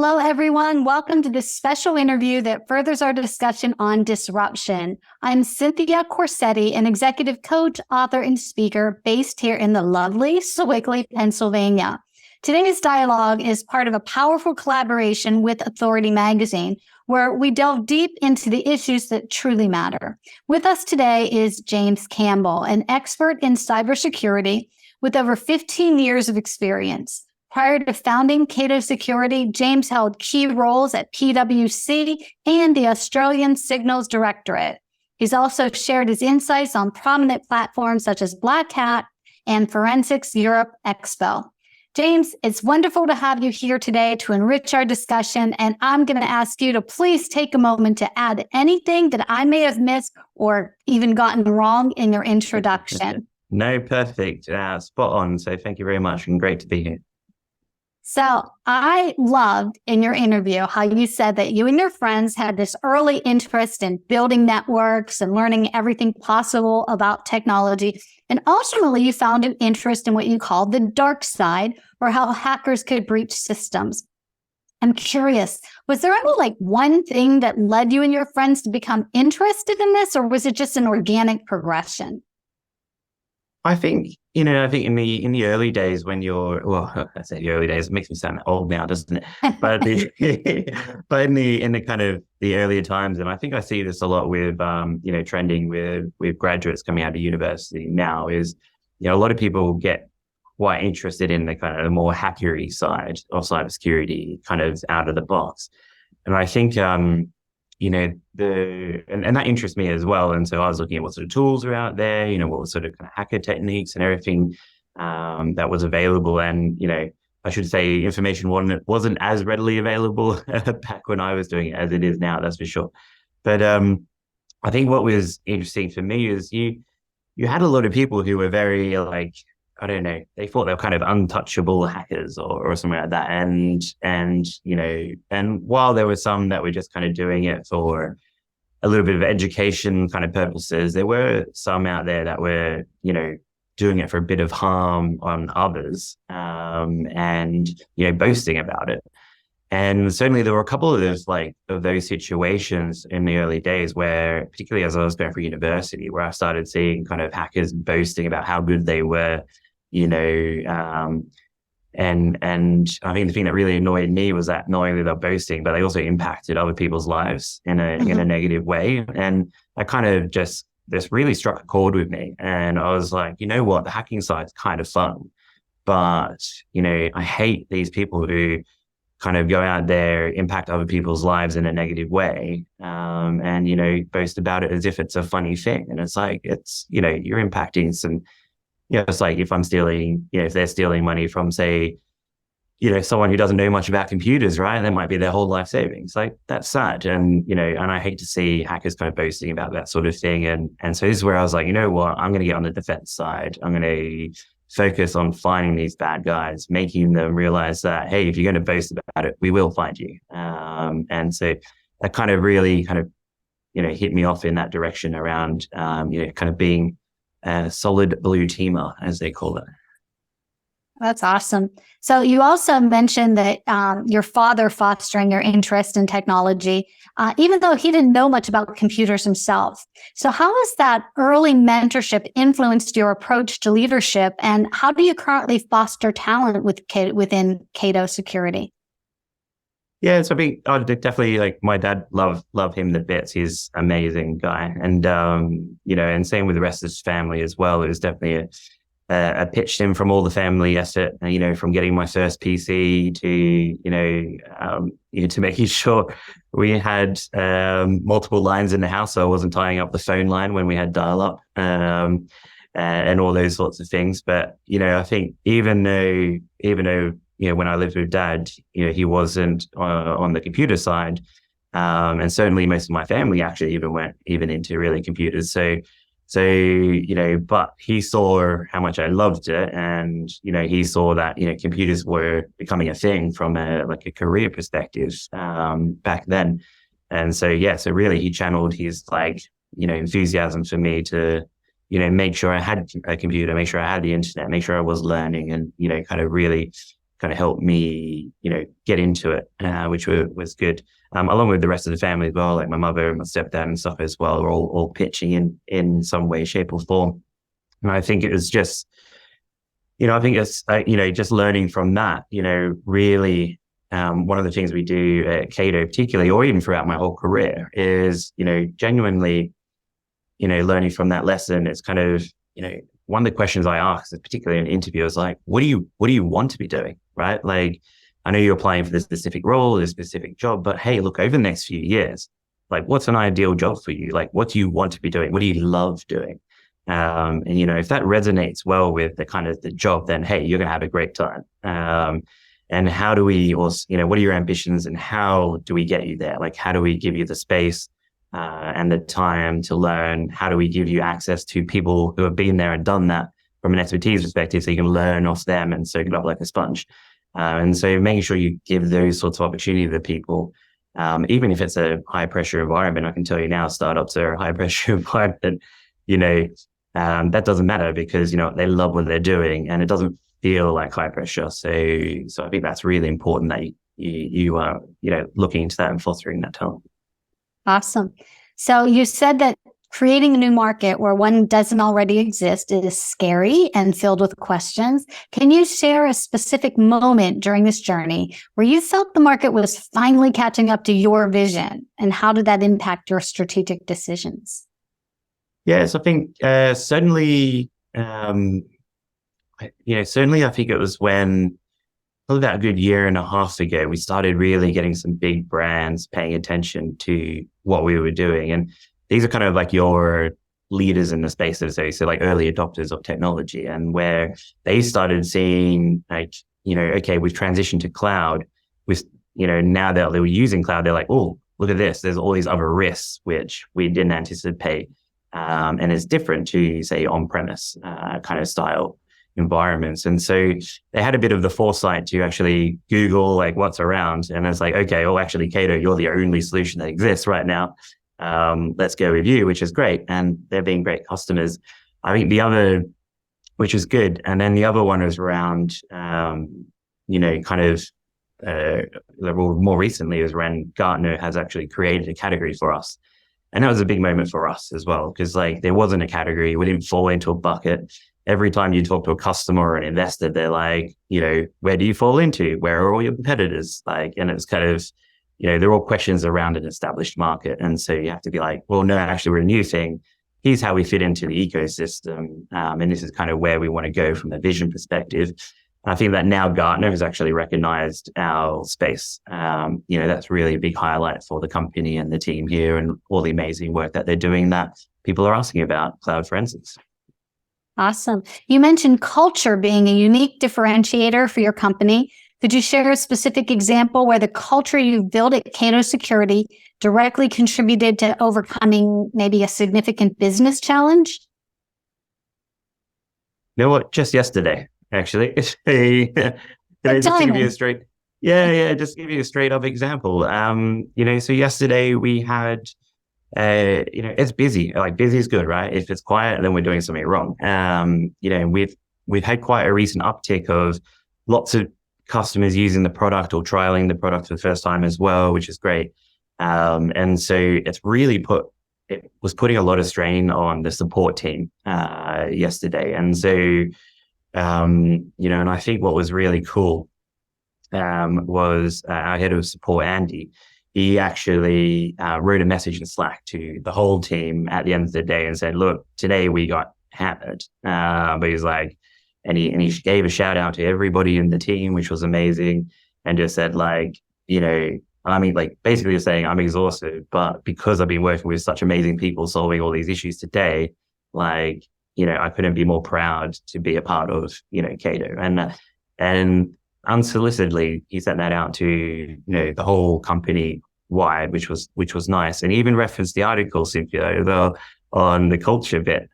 Hello, everyone. Welcome to this special interview that furthers our discussion on disruption. I'm Cynthia Corsetti, an executive coach, author, and speaker based here in the lovely Sewickley, Pennsylvania. Today's dialogue is part of a powerful collaboration with Authority Magazine, where we delve deep into the issues that truly matter. With us today is James Campbell, an expert in cybersecurity with over 15 years of experience. Prior to founding Cado Security, James held key roles at PwC and the Australian Signals Directorate. He's also shared his insights on prominent platforms such as Black Hat and Forensics Europe Expo. James, it's wonderful to have you here today to enrich our discussion, and I'm going to ask you to please take a moment to add anything that I may have missed or even gotten wrong in your introduction. No, perfect. Spot on. So thank you very much and great to be here. So I loved in your interview how you said that you and your friends had this early interest in building networks and learning everything possible about technology. And ultimately, you found an interest in what you called the dark side, or how hackers could breach systems. I'm curious, was there any one thing that led you and your friends to become interested in this, or was it just an organic progression? I think in the early days when I say the early days, it makes me sound old now, doesn't it? But but in the kind of the earlier times, and I think I see this a lot with trending with graduates coming out of university now is, a lot of people get quite interested in the kind of the more hackery side of cybersecurity, kind of out of the box. And I think and that interests me as well. And so I was looking at what sort of tools are out there, what sort of kind of hacker techniques and everything that was available. And, I should say information wasn't as readily available back when I was doing it as it is now, that's for sure. But I think what was interesting for me is you had a lot of people who were very I don't know, they thought they were kind of untouchable hackers or something like that. And while there were some that were just kind of doing it for a little bit of education kind of purposes, there were some out there that were, doing it for a bit of harm on others, and boasting about it. And certainly there were a couple of those situations in the early days where, particularly as I was going through university, where I started seeing kind of hackers boasting about how good they were. And I think the thing that really annoyed me was that not only they're boasting, but they also impacted other people's lives in a negative way. And I kind of this really struck a chord with me. And I was like, you know what, the hacking side's kind of fun, but I hate these people who kind of go out there, impact other people's lives in a negative way, and boast about it as if it's a funny thing. And it's like you're impacting some. It's like if I'm stealing, if they're stealing money from, say, someone who doesn't know much about computers, right? That might be their whole life savings. Like, that's sad. And, and I hate to see hackers kind of boasting about that sort of thing. And so this is where I was like, you know what? I'm going to get on the defense side. I'm going to focus on finding these bad guys, making them realize that, hey, if you're going to boast about it, we will find you. And so that kind of really hit me off in that direction around, kind of being a solid blue teamer, as they call it. That's awesome. So you also mentioned that your father fostering your interest in technology, even though he didn't know much about computers himself. So how has that early mentorship influenced your approach to leadership, and how do you currently foster talent within Cado Security? Yeah, so I think I'd definitely my dad, love him to bits. He's an amazing guy. And, and same with the rest of his family as well. It was definitely a pitched him from all the family effort, from getting my first PC to making sure we had multiple lines in the house. So I wasn't tying up the phone line when we had dial up, and all those sorts of things. But, I think even though, when I lived with Dad, he wasn't on the computer side. And certainly most of my family actually went into really computers. So, but he saw how much I loved it. And, he saw that, computers were becoming a thing from a career perspective, back then. And so, so really he channeled his enthusiasm for me to, make sure I had a computer, make sure I had the internet, make sure I was learning, and, kind of really kind of helped me, get into it, which was good. Along with the rest of the family as well, like my mother and my stepdad and stuff as well, were all pitching in some way, shape or form. And I think it was just, I think it's, just learning from that, really, one of the things we do at Cado particularly, or even throughout my whole career is, genuinely, learning from that lesson. It's kind of, one of the questions I ask, particularly in an interview, is like, what do you want to be doing? Right? Like, I know you're applying for this specific role, this specific job, but hey, look, over the next few years, like, what's an ideal job for you? Like, what do you want to be doing? What do you love doing? And, if that resonates well with the kind of the job, then, hey, you're going to have a great time. And how do we also, what are your ambitions and how do we get you there? Like, how do we give you the space and the time to learn? How do we give you access to people who have been there and done that from an expertise perspective so you can learn off them and soak it up like a sponge? And so making sure you give those sorts of opportunity to people, even if it's a high pressure environment. I can tell you now, startups are a high pressure environment, that doesn't matter because, they love what they're doing and it doesn't feel like high pressure. So I think that's really important that you are, looking into that and fostering that talent. Awesome. So you said that creating a new market where one doesn't already exist is scary and filled with questions. Can you share a specific moment during this journey where you felt the market was finally catching up to your vision, and how did that impact your strategic decisions? Yes, I think certainly, certainly I think it was when, probably about a good year and a half ago, we started really getting some big brands paying attention to what we were doing. And these are kind of like your leaders in the space, so like early adopters of technology, and where they started seeing like, okay, we've transitioned to cloud. With, now that they were using cloud, they're like, oh, look at this. There's all these other risks, which we didn't anticipate. And it's different to, say, on-premise kind of style environments. And so they had a bit of the foresight to actually Google like what's around. And it's like, okay, well, actually, Cado, you're the only solution that exists right now. Let's go with you, which is great. And they're being great customers. I think the other, which is good. And then the other one is around, more recently is when Gartner has actually created a category for us. And that was a big moment for us as well, because like there wasn't a category. We didn't fall into a bucket. Every time you talk to a customer or an investor, they're like, where do you fall into? Where are all your competitors? Like, and it's kind of, they're all questions around an established market. And so you have to be like, well, no, actually, we're a new thing. Here's how we fit into the ecosystem. And this is kind of where we want to go from a vision perspective. I think that now Gartner has actually recognized our space. That's really a big highlight for the company and the team here and all the amazing work that they're doing that people are asking about cloud forensics. Awesome. You mentioned culture being a unique differentiator for your company. Could you share a specific example where the culture you've built at Cado Security directly contributed to overcoming maybe a significant business challenge? You know what? Just yesterday, actually. Just to give you a straight, just give you a straight up example. So yesterday we had, it's busy. Like busy is good, right? If it's quiet, then we're doing something wrong. We've had quite a recent uptick of lots of customers using the product or trialing the product for the first time as well, which is great. And so it's really it was putting a lot of strain on the support team yesterday. And so, and I think what was really cool was our head of support, Andy. He actually wrote a message in Slack to the whole team at the end of the day and said, look, today we got hammered. But he's like, and he gave a shout out to everybody in the team, which was amazing. And just said basically saying I'm exhausted, but because I've been working with such amazing people solving all these issues today, I couldn't be more proud to be a part of, Cado. And unsolicitedly, he sent that out to, the whole company wide, which was nice. And he even referenced the article, Cynthia, though, on the culture bit,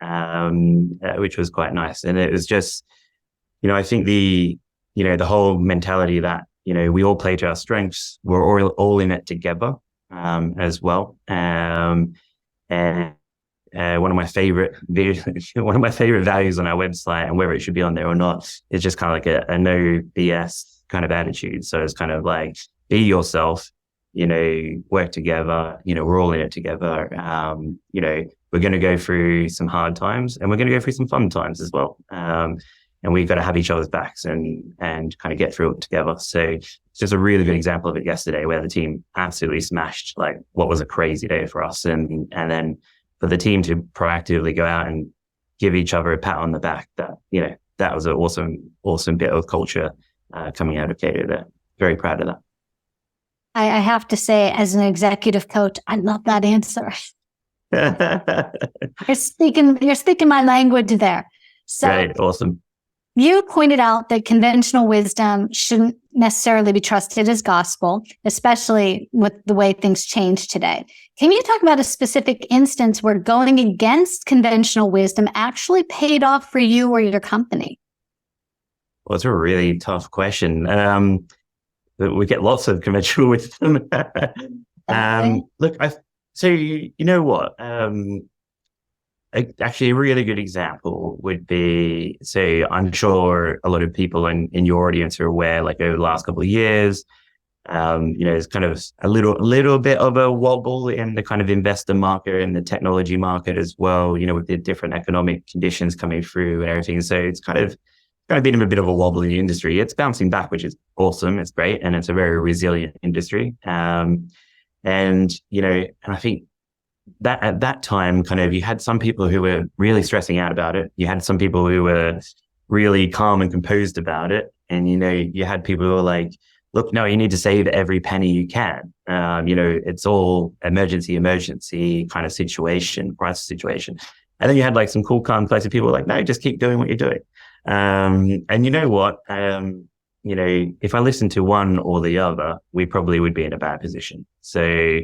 which was quite nice. And it was just, I think the whole mentality that, we all play to our strengths. We're all in it together, as well. And one of my favorite values on our website, and whether it should be on there or not, is just kind of like a no BS kind of attitude. So it's kind of like, be yourself, work together, we're all in it together. We're going to go through some hard times and we're going to go through some fun times as well. And we've got to have each other's backs and kind of get through it together. So it's just a really good example of it yesterday, where the team absolutely smashed like what was a crazy day for us. And then for the team to proactively go out and give each other a pat on the back, that was an awesome bit of culture coming out of Cado there. Very proud of that. I have to say, as an executive coach, I love that answer. You're speaking my language there. So right, awesome. You pointed out that conventional wisdom shouldn't necessarily be trusted as gospel, especially with the way things change today. Can you talk about a specific instance where going against conventional wisdom actually paid off for you or your company? Well, it's a really tough question. We get lots of conventional wisdom. Look, so you know what? Actually, a really good example would be, say, I'm sure a lot of people in your audience are aware, like over the last couple of years, there's kind of a little bit of a wobble in the kind of investor market and the technology market as well, with the different economic conditions coming through and everything. So it's kind of been a bit of a wobble in the industry. It's bouncing back, which is awesome. It's great. And it's a very resilient industry. And I think that at that time, kind of, you had some people who were really stressing out about it. You had some people who were really calm and composed about it. And, you had people who were like, look, no, you need to save every penny you can. It's all emergency kind of situation, crisis situation. And then you had like some cool, calm, collected people who were like, no, just keep doing what you're doing. And you know what? If I listened to one or the other, we probably would be in a bad position. So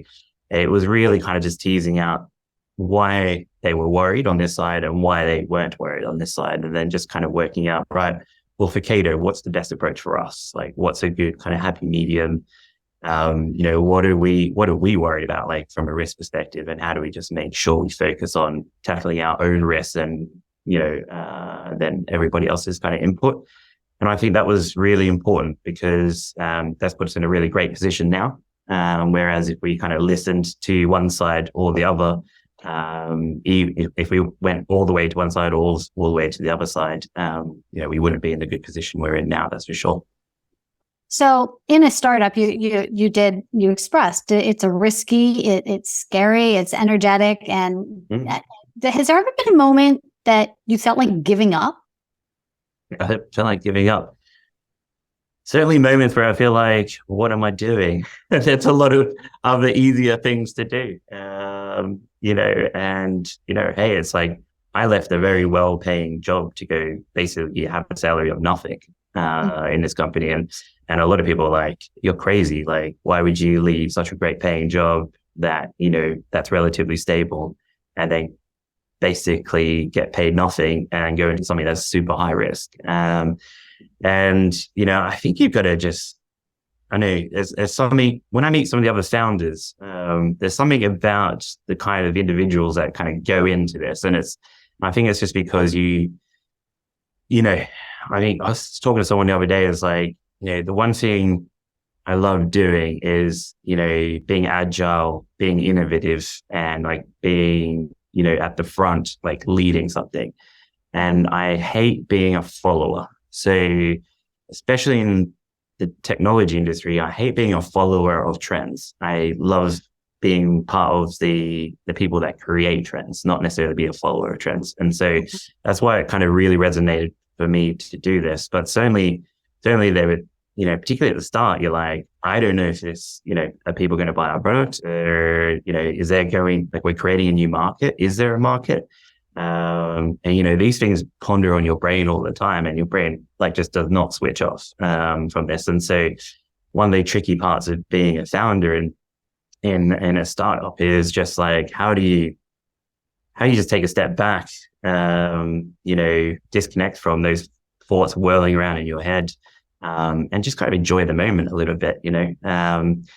it was really kind of just teasing out why they were worried on this side and why they weren't worried on this side. And then just kind of working out, right, well, for Cado, what's the best approach for us? Like, what's a good kind of happy medium? What are we worried about, like, from a risk perspective? And how do we just make sure we focus on tackling our own risks and, then everybody else's kind of input? And I think that was really important because that's put us in a really great position now. Whereas if we kind of listened to one side or the other, if we went all the way to one side or all the way to the other side, we wouldn't be in the good position we're in now, that's for sure. So in a startup, you expressed it's a risky, it's scary, it's energetic. And has there ever been a moment that you felt like giving up? I felt like giving up. Certainly moments where I feel like, what am I doing? There's a lot of other easier things to do. Hey, it's like I left a very well-paying job to go basically have a salary of nothing in this company. And a lot of people are like, you're crazy. Like, why would you leave such a great paying job that, that's relatively stable and then basically get paid nothing and go into something that's super high risk? I think you've got to I know there's something, when I meet some of the other founders, there's something about the kind of individuals that kind of go into this. And I think it's just because I think I was talking to someone the other day, it's like, the one thing I love doing is, being agile, being innovative, and like being, at the front, like leading something. And I hate being a follower. So especially in the technology industry, I hate being a follower of trends. I love being part of the people that create trends, not necessarily be a follower of trends. And so that's why it kind of really resonated for me to do this. But certainly there were, particularly at the start, you're like, I don't know if this, are people going to buy our product, or, is there we're creating a new market? Is there a market? These things ponder on your brain all the time, and your brain just does not switch off from this. And so one of the tricky parts of being a founder in a startup is just like, how do you just take a step back, disconnect from those thoughts whirling around in your head, and just kind of enjoy the moment a little bit, and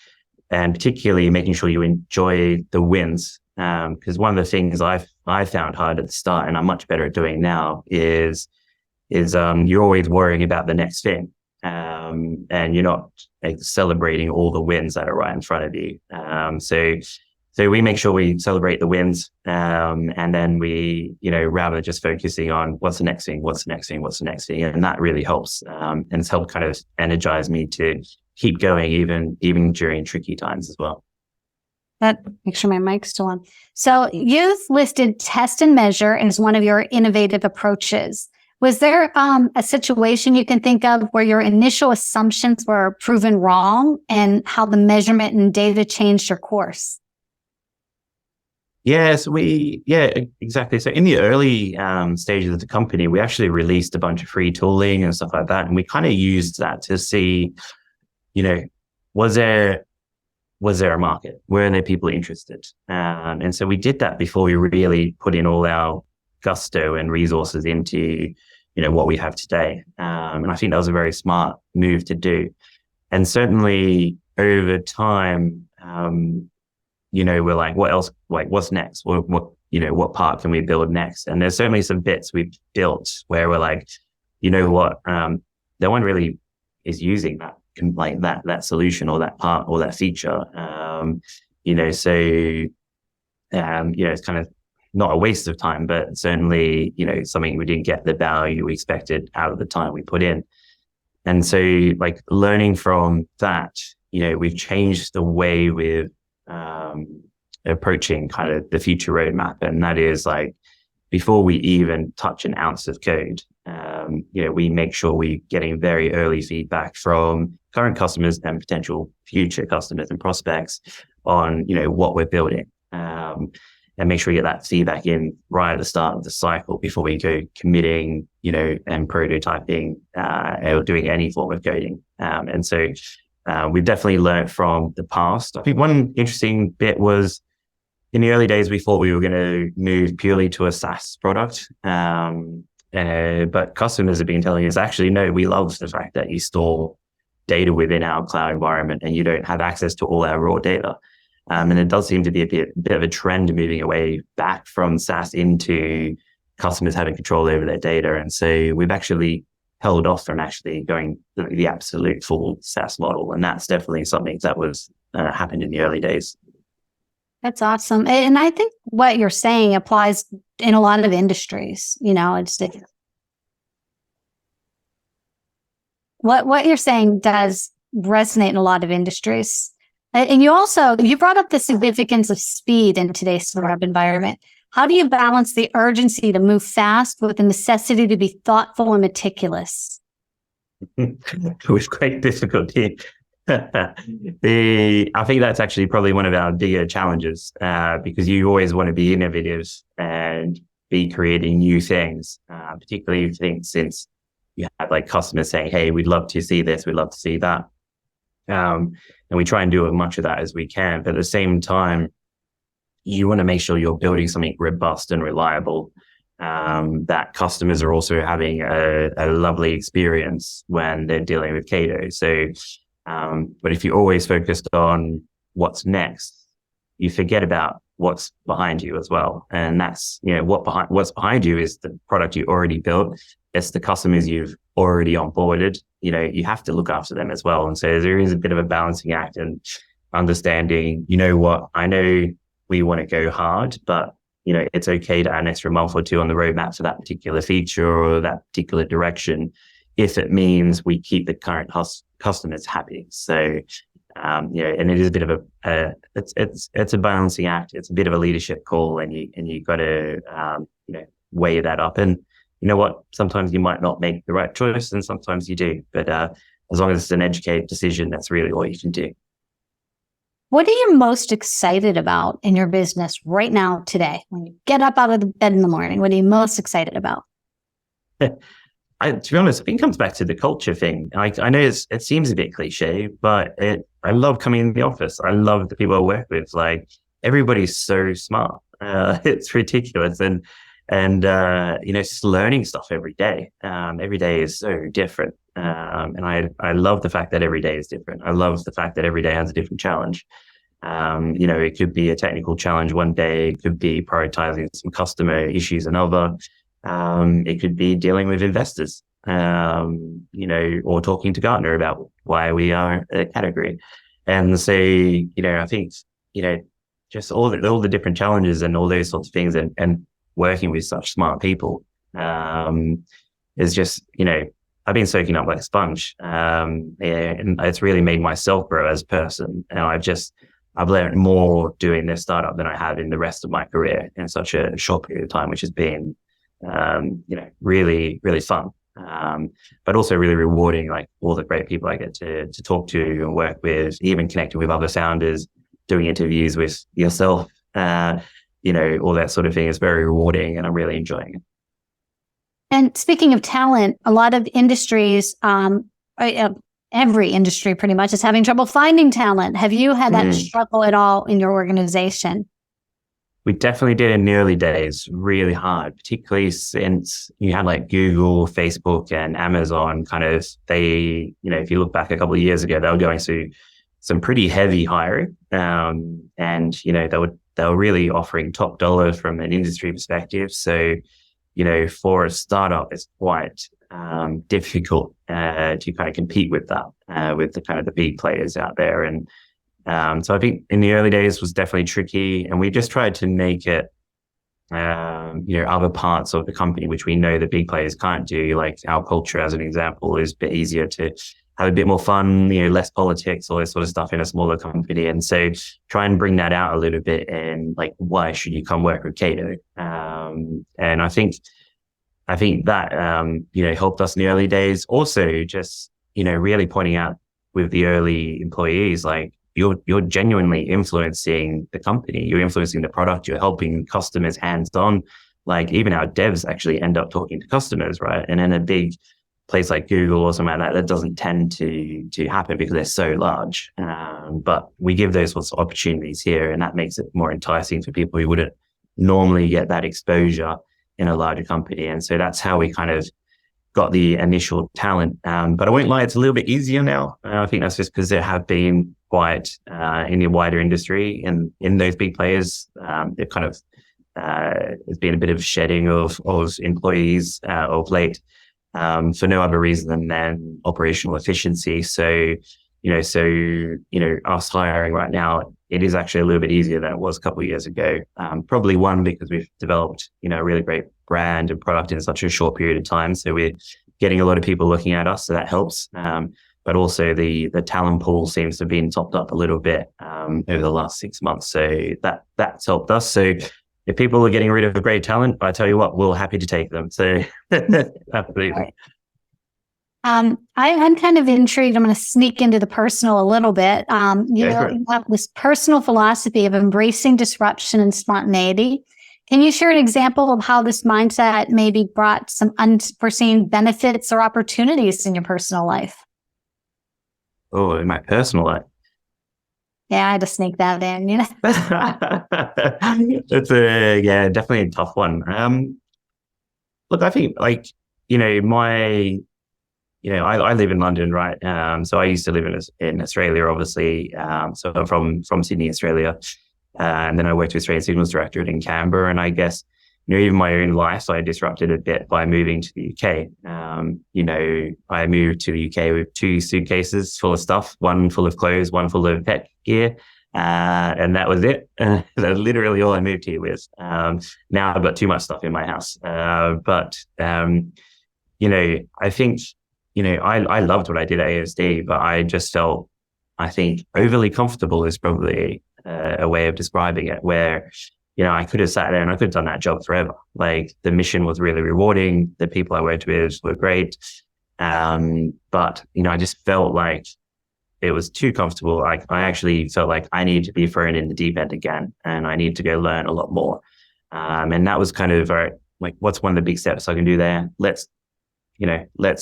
particularly making sure you enjoy the wins. Because one of the things I found hard at the start, and I'm much better at doing now, is you're always worrying about the next thing. and you're not like, celebrating all the wins that are right in front of you. So we make sure we celebrate the wins, and then we, rather just focusing on what's the next thing, and that really helps, and it's helped kind of energize me to keep going even during tricky times as well. Make sure my mic's still on. So you've listed test and measure as one of your innovative approaches. Was there a situation you can think of where your initial assumptions were proven wrong and how the measurement and data changed your course? Yes, exactly. So in the early stages of the company, we actually released a bunch of free tooling and stuff like that. And we kind of used that to see, was there a market? Were there people interested? And so we did that before we really put in all our gusto and resources into, what we have today. And I think that was a very smart move to do. And certainly over time, we're like, what else? Like, what's next? What part can we build next? And there's certainly some bits we've built where we're like, no one really is using that, like that solution or that part or that feature. It's kind of not a waste of time, but certainly, something we didn't get the value we expected out of the time we put in. And so, like, learning from that, we've changed the way we've approaching kind of the future roadmap. And that is like, before we even touch an ounce of code, we make sure we're getting very early feedback from current customers and potential future customers and prospects on, what we're building. And make sure we get that feedback in right at the start of the cycle before we go committing, and prototyping, or doing any form of coding. And so we've definitely learned from the past. I think one interesting bit was in the early days, we thought we were going to move purely to a SaaS product. But customers have been telling us, actually, no, we love the fact that you store data within our cloud environment and you don't have access to all our raw data. And it does seem to be a bit of a trend moving away back from SaaS into customers having control over their data. And so we've actually held off from actually going the absolute full SaaS model. And that's definitely something that was happened in the early days. That's awesome. And I think what you're saying applies in a lot of industries. What you're saying does resonate in a lot of industries. And you brought up the significance of speed in today's startup environment. How do you balance the urgency to move fast with the necessity to be thoughtful and meticulous? With great difficulty. I think that's actually probably one of our bigger challenges, because you always want to be innovative and be creating new things, particularly since you have like customers saying, hey, we'd love to see this, we'd love to see that. And we try and do as much of that as we can. But at the same time, you want to make sure you're building something robust and reliable, that customers are also having a lovely experience when they're dealing with Cado. So, but if you're always focused on what's next, you forget about what's behind you as well. And that's, what's behind you is the product you already built. It's the customers you've already onboarded. You have to look after them as well. And so there is a bit of a balancing act and understanding, I know we want to go hard, but it's okay to add an extra month or two on the roadmap for that particular feature or that particular direction, if it means we keep the current customers happy. So, and it is a bit of it's a balancing act. It's a bit of a leadership call, and you got to weigh that up. And you know what? Sometimes you might not make the right choice, and sometimes you do. But as long as it's an educated decision, that's really all you can do. What are you most excited about in your business right now, today? When you get up out of the bed in the morning, what are you most excited about? To be honest, I think it comes back to the culture thing. I know it seems a bit cliche, but I love coming in the office. I love the people I work with. Like, everybody's so smart. It's ridiculous. And just learning stuff every day. Every day is so different. And I love the fact that every day is different. I love the fact that every day has a different challenge. It could be a technical challenge one day. It could be prioritizing some customer issues another. It could be dealing with investors. or talking to Gartner about why we are a category. And so, I think, just all the different challenges and all those sorts of things, and working with such smart people, is just, I've been soaking up like a sponge. And it's really made myself grow as a person. And I've learned more doing this startup than I have in the rest of my career in such a short period of time, which has been, really, really fun. But also really rewarding, like all the great people I get to talk to and work with, even connecting with other founders, doing interviews with yourself, all that sort of thing is very rewarding, and I'm really enjoying it. And speaking of talent, a lot of industries, every industry pretty much is having trouble finding talent. Have you had that struggle at all in your organization? We definitely did in the early days, really hard, particularly since you had like Google, Facebook, and Amazon if you look back a couple of years ago, they were going through some pretty heavy hiring. And, they were really offering top dollar from an industry perspective. So, for a startup, it's quite difficult to kind of compete with that, with the kind of the big players out there. And so I think in the early days was definitely tricky, and we just tried to make it, other parts of the company, which we know the big players can't do, like our culture, as an example, is a bit easier to have a bit more fun, less politics, all this sort of stuff in a smaller company. And so try and bring that out a little bit, and like, why should you come work with Cado? And I think that, helped us in the early days. Also just, really pointing out with the early employees, like, you're genuinely influencing the company. You're influencing the product. You're helping customers hands-on. Like, even our devs actually end up talking to customers, right? And in a big place like Google or something like that doesn't tend to happen because they're so large. But we give those sorts of opportunities here, and that makes it more enticing for people who wouldn't normally get that exposure in a larger company. And so that's how we kind of got the initial talent. But I won't lie, it's a little bit easier now. I think that's just because there have been quite in the wider industry and in those big players, it kind of there's been a bit of shedding of employees of late, for no other reason than operational efficiency. So, us hiring right now, it is actually a little bit easier than it was a couple of years ago. Probably one, because we've developed, a really great brand and product in such a short period of time. So we're getting a lot of people looking at us, so that helps. But also the talent pool seems to have been topped up a little bit over the last 6 months. So that's helped us. So if people are getting rid of great talent, I tell you what, we're happy to take them. So absolutely. Right. I'm kind of intrigued. I'm going to sneak into the personal a little bit. You have this personal philosophy of embracing disruption and spontaneity. Can you share an example of how this mindset maybe brought some unforeseen benefits or opportunities in your personal life? Oh, in my personal life? Yeah, I had to sneak that in, It's definitely a tough one. Look, I think I live in London, right? So I used to live in Australia, obviously. So I'm from Sydney, Australia. And then I worked with Australian Signals Directorate in Canberra. And I guess, even my own life, I disrupted a bit by moving to the UK. I moved to the UK with 2 suitcases full of stuff, one full of clothes, one full of pet gear. And that was it. That's literally all I moved here with. Now I've got too much stuff in my house. But I think, I loved what I did at ASD, but I just felt, I think, overly comfortable is probably a way of describing it, where, I could have sat there and I could have done that job forever. Like, the mission was really rewarding. The people I worked with were great. But, I just felt like it was too comfortable. I actually felt like I needed to be thrown in the deep end again, and I need to go learn a lot more. And that was kind of, all right, like, what's one of the big steps I can do there? Let's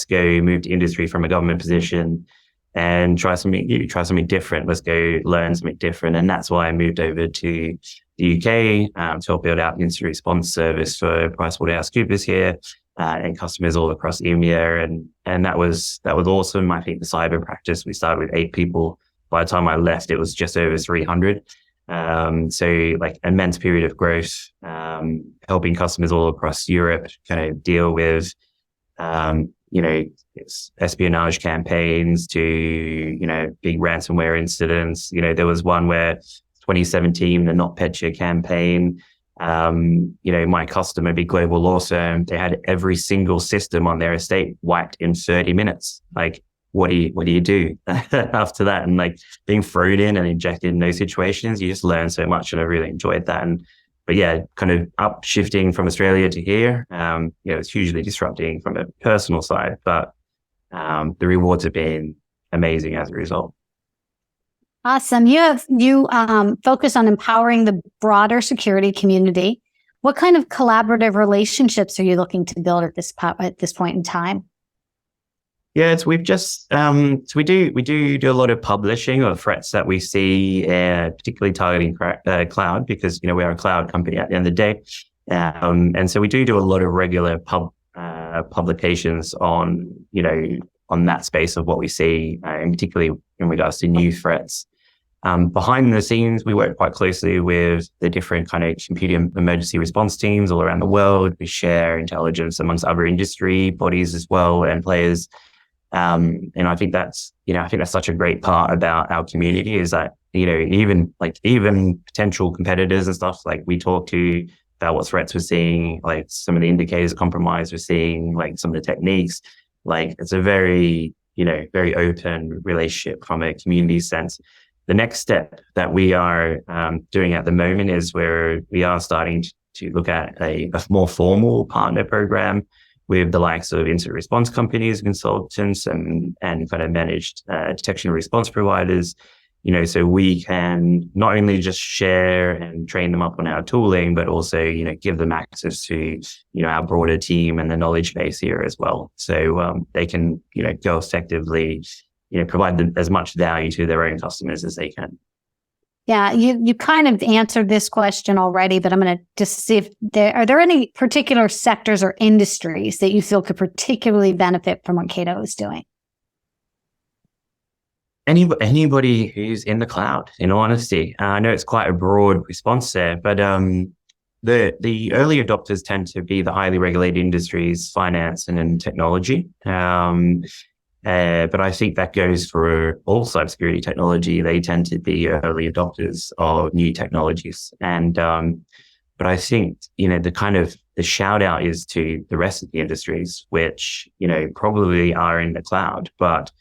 go move to industry from a government position and try something new, try something different. Let's go learn something different. And that's why I moved over to the UK to help build out an incident response service for PricewaterhouseCoopers here and customers all across EMEA. And that was awesome. I think the cyber practice, we started with 8 people. By the time I left, it was just over 300. So like immense period of growth, helping customers all across Europe kind of deal with it's espionage campaigns to, big ransomware incidents. There was one where 2017, the NotPetya campaign, my customer, big global law firm, they had every single system on their estate wiped in 30 minutes. Like, what do you do after that? And like being thrown in and injected in those situations, you just learn so much. And I really enjoyed that. But yeah, kind of upshifting from Australia to here, it's hugely disrupting from a personal side, but the rewards have been amazing as a result. Awesome. You focus on empowering the broader security community. What kind of collaborative relationships are you looking to build at this point in time? Yeah, we've just so we do a lot of publishing of threats that we see, particularly targeting cloud, because we are a cloud company at the end of the day, and so we do a lot of regular publications on on that space of what we see, and particularly in regards to new threats. Behind the scenes, we work quite closely with the different kind of computing emergency response teams all around the world. We share intelligence amongst other industry bodies as well and players. And I think that's such a great part about our community is that, even potential competitors and stuff, like we talk to about what threats we're seeing, like some of the indicators of compromise we're seeing, like some of the techniques, like it's a very, very open relationship from a community sense. The next step that we are doing at the moment is where we are starting to look at a more formal partner program with the likes of incident response companies, consultants, and kind of managed detection and response providers, so we can not only just share and train them up on our tooling, but also, give them access to, our broader team and the knowledge base here as well. So they can, go effectively, provide them as much value to their own customers as they can. Yeah, you kind of answered this question already, but I'm going to just see if are there any particular sectors or industries that you feel could particularly benefit from what Cado is doing? Anybody who's in the cloud, in all honesty. I know it's quite a broad response there, but the early adopters tend to be the highly regulated industries, finance and technology. But I think that goes for all cybersecurity technology. They tend to be early adopters of new technologies. And, but I think, the shout out is to the rest of the industries, which, probably are in the cloud, but,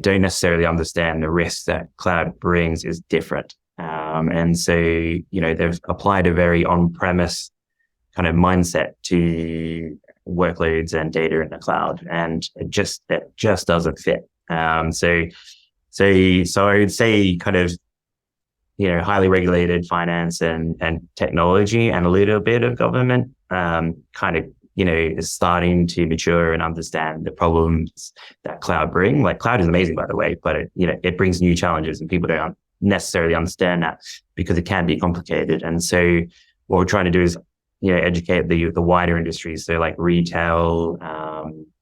don't necessarily understand the risks that cloud brings is different. And so, they've applied a very on-premise kind of mindset to workloads and data in the cloud, and it just doesn't fit. So I would say kind of, highly regulated finance and technology and a little bit of government, kind of, is starting to mature and understand the problems that cloud bring. Like cloud is amazing, by the way, but it brings new challenges and people don't necessarily understand that because it can be complicated. And so what we're trying to do is, educate the wider industries. So like retail,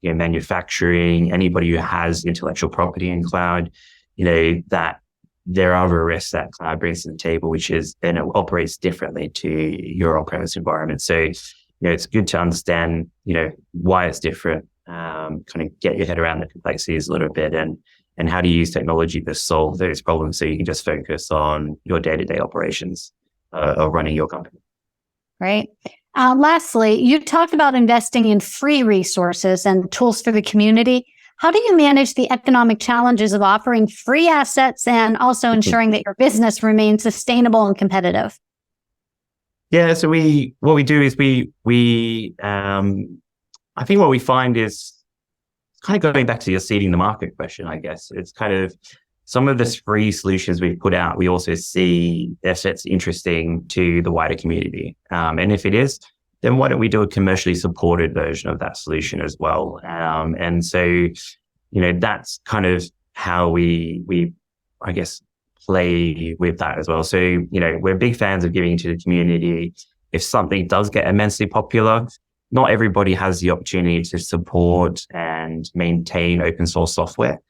manufacturing, anybody who has intellectual property in cloud, that there are other risks that cloud brings to the table, which is, and it operates differently to your on-premise environment. So, it's good to understand, why it's different, kind of get your head around the complexities a little bit and how to use technology to solve those problems so you can just focus on your day-to-day operations of running your company. Right. Lastly, you talked about investing in free resources and tools for the community. How do you manage the economic challenges of offering free assets and also ensuring that your business remains sustainable and competitive? Yeah, so what we do is I think what we find is kind of going back to your seeding the market question, I guess. It's kind of some of the free solutions we've put out, we also see if it's interesting to the wider community. And if it is, then why don't we do a commercially supported version of that solution as well? And so, that's kind of how we I guess, play with that as well. So, we're big fans of giving to the community. If something does get immensely popular, not everybody has the opportunity to support and maintain open source software.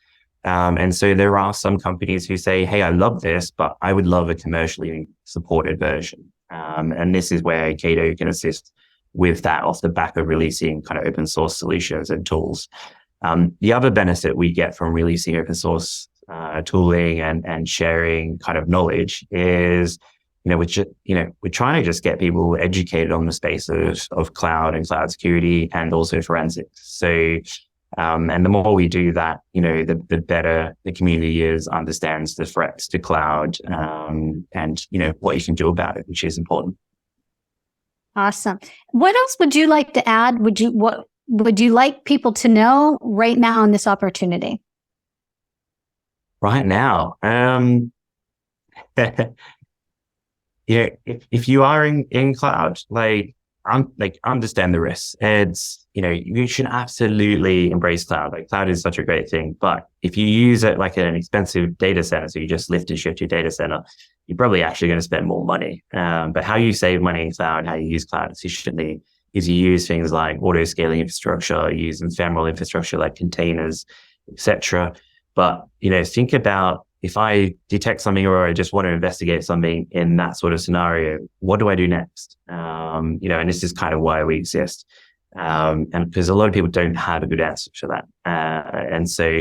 And so there are some companies who say, hey, I love this, but I would love a commercially supported version. And this is where Cado can assist with that off the back of releasing kind of open source solutions and tools. The other benefit we get from releasing open source tooling and sharing kind of knowledge is, we're trying to just get people educated on the space of cloud and cloud security and also forensics. So, and the more we do that, the better the community understands the threats to cloud, and, what you can do about it, which is important. Awesome. What else would you like to add? What would you like people to know right now on this opportunity? Right now, if you are in cloud, understand the risks. It's, you should absolutely embrace cloud. Cloud is such a great thing, but if you use it like an expensive data center, so you just lift and shift your data center, you're probably actually going to spend more money. But how you save money in cloud, how you use cloud efficiently, is you use things like auto scaling infrastructure, use ephemeral infrastructure like containers, etc. But, think about, if I detect something or I just want to investigate something in that sort of scenario, what do I do next? And this is kind of why we exist. And because a lot of people don't have a good answer to that. And so,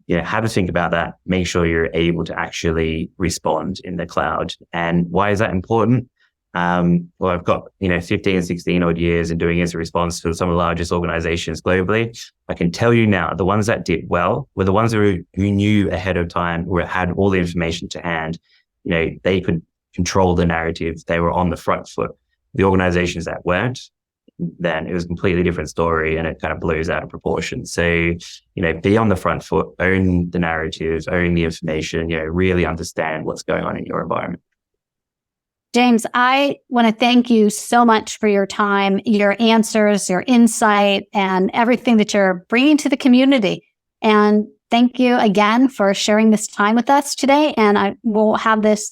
have a think about that. Make sure you're able to actually respond in the cloud. And why is that important? Well, I've got, 15, 16 odd years in doing incident response for some of the largest organizations globally. I can tell you now, the ones that did well were the ones who knew ahead of time, or had all the information to hand. They could control the narrative. They were on the front foot. The organizations that weren't, then it was a completely different story, and it kind of blows out of proportion. So, be on the front foot, own the narratives, own the information, really understand what's going on in your environment. James, I want to thank you so much for your time, your answers, your insight, and everything that you're bringing to the community. And thank you again for sharing this time with us today. And I will have this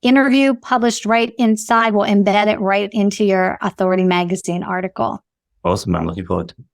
interview published right inside. We'll embed it right into your Authority Magazine article. Awesome. I'm looking forward to it.